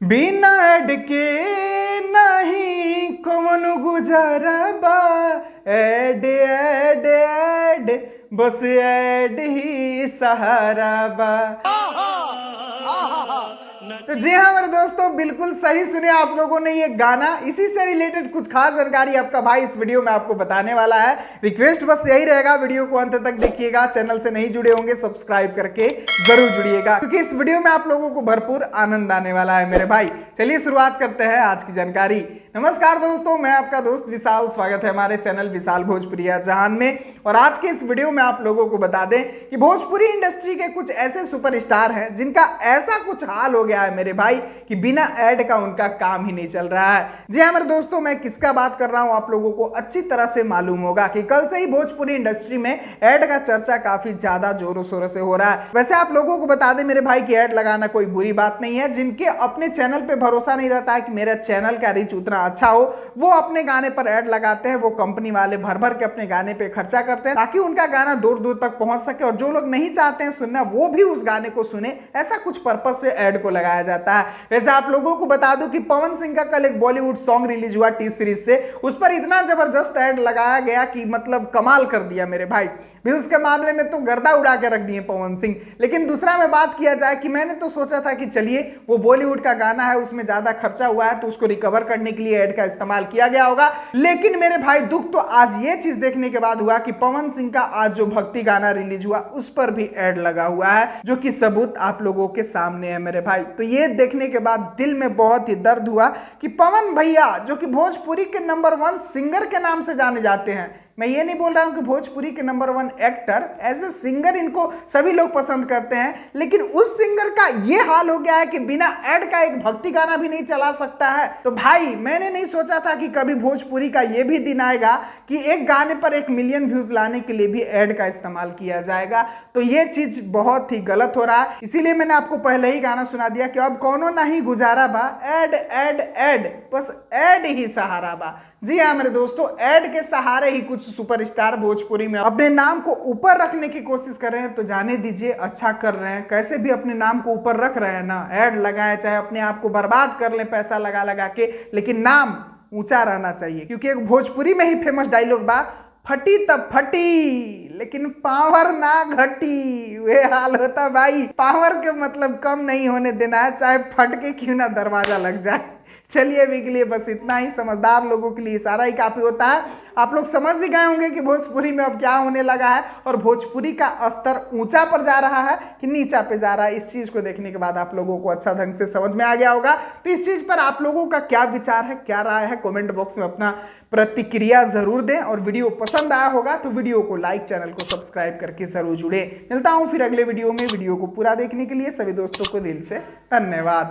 बिना ऐड के नहीं कौन गुजारा बा। ऐड ऐड ऐड बस ऐड ही सहारा बा। तो जी हाँ मेरे दोस्तों, बिल्कुल सही सुने आप लोगों ने ये गाना। इसी से रिलेटेड कुछ खास जानकारी आपका भाई इस वीडियो में आपको बताने वाला है। रिक्वेस्ट बस यही रहेगा, वीडियो को अंत तक देखिएगा। चैनल से नहीं जुड़े होंगे सब्सक्राइब करके जरूर जुड़िएगा, क्योंकि इस वीडियो में आप लोगों को भरपूर आनंद आने वाला है मेरे भाई। चलिए शुरुआत करते हैं आज की जानकारी। नमस्कार दोस्तों, मैं आपका दोस्त विशाल। स्वागत है हमारे चैनल विशाल भोजपुरिया जहान में। और आज के इस वीडियो में आप लोगों को बता दें कि भोजपुरी इंडस्ट्री के कुछ ऐसे सुपरस्टार हैं जिनका ऐसा कुछ हाल हो गया है मेरे भाई कि बिना ऐड का उनका काम ही नहीं चल रहा है। जी हाँ मेरे दोस्तों, मैं किसका बात कर रहा हूं आप लोगों को अच्छी तरह से मालूम होगा कि कल से ही भोजपुरी इंडस्ट्री में ऐड का चर्चा काफी ज्यादा जोरों शोरों से हो रहा है। वैसे आप लोगों को बता दें मेरे भाई कि ऐड लगाना कोई बुरी बात नहीं है। जिनके अपने चैनल पे भरोसा नहीं रहता है कि मेरा चैनल का रीच उतना अच्छा हो, वो अपने गाने पर ऐड लगाते हैं। वो कंपनी वाले भर भर के अपने गाने पे खर्चा करते हैं ताकि उनका गाना दूर दूर तक पहुंच सके, और जो लोग नहीं चाहते हैं सुनना वो भी उस गाने को सुने। ऐसा कुछ पर्पस से ऐड को लगाया जाता है। वैसे आप लोगों को बता दूं कि पवन सिंह का कल एक बॉलीवुड सॉन्ग रिलीज हुआ टी सीरीज से। उस पर इतना जबरदस्त ऐड लगाया गया कि मतलब कमाल कर दिया मेरे भाई। व्यूज के मामले में तो गर्दा उड़ा के रख दिए पवन सिंह। लेकिन दूसरा में बात किया जाए कि मैंने तो सोचा था कि चलिए वो बॉलीवुड का गाना है, उसमें ज्यादा खर्चा हुआ है तो उसको रिकवर करने के लिए ऐड का इस्तेमाल किया गया होगा। लेकिन मेरे भाई दुख तो आज ये चीज देखने के बाद हुआ कि पवन सिंह का आज जो भक्ति गाना रिलीज हुआ उस पर भी ऐड लगा हुआ है, जो कि सबूत आप लोगों के सामने है मेरे भाई। तो ये देखने के बाद दिल में बहुत ही दर्द हुआ कि पवन भैया जो कि भोजपुरी के नंबर 1 सिंगर के नाम से जाने जाते हैं, मैं ये नहीं बोल रहा हूं कि भोजपुरी के number 1 actor, as a singer इनको सभी लोग पसंद करते हैं, लेकिन उस सिंगर का ये हाल हो गया है कि बिना ऐड का एक भक्ति गाना भी नहीं चला सकता है। तो भाई मैंने नहीं सोचा था कि कभी भोजपुरी का ये भी दिन आएगा कि एक गाने पर 1 मिलियन व्यूज लाने के लिए भी ऐड का इस्तेमाल किया जाएगा। तो ये चीज बहुत ही गलत हो रहा है। इसीलिए मैंने आपको पहले ही गाना सुना दिया कि अब कौनो नहीं गुजारा बा, ऐड ऐड ऐड बस ऐड ही सहारा बा। जी हाँ मेरे दोस्तों, ऐड के सहारे ही कुछ सुपरस्टार भोजपुरी में अपने नाम को ऊपर रखने की कोशिश कर रहे हैं। तो जाने दीजिए, अच्छा कर रहे हैं। कैसे भी अपने नाम को ऊपर रख रहे हैं ना, ऐड लगाए चाहे अपने आप को बर्बाद कर ले पैसा लगा लगा के, लेकिन नाम ऊंचा रहना चाहिए। क्योंकि एक भोजपुरी में ही फेमस डायलॉग बा, फटी तब फटी लेकिन पावर ना घटी। वे हाल होता भाई, पावर के मतलब कम नहीं होने देना है, चाहे फट के क्यों ना दरवाजा लग जाए। चलिए अभी के लिए बस इतना ही। समझदार लोगों के लिए इशारा ही काफी होता है। आप लोग समझ ही गए होंगे कि भोजपुरी में अब क्या होने लगा है, और भोजपुरी का स्तर ऊंचा पर जा रहा है कि नीचा पे जा रहा है। इस चीज को देखने के बाद आप लोगों को अच्छा ढंग से समझ में आ गया होगा। तो इस चीज पर आप लोगों का क्या विचार है, क्या राय है, कमेंट बॉक्स में अपना प्रतिक्रिया जरूर दें। और वीडियो पसंद आया होगा तो वीडियो को लाइक, चैनल को सब्सक्राइब करके जरूर जुड़े। मिलता हूं फिर अगले वीडियो में। वीडियो को पूरा देखने के लिए सभी दोस्तों को दिल से धन्यवाद।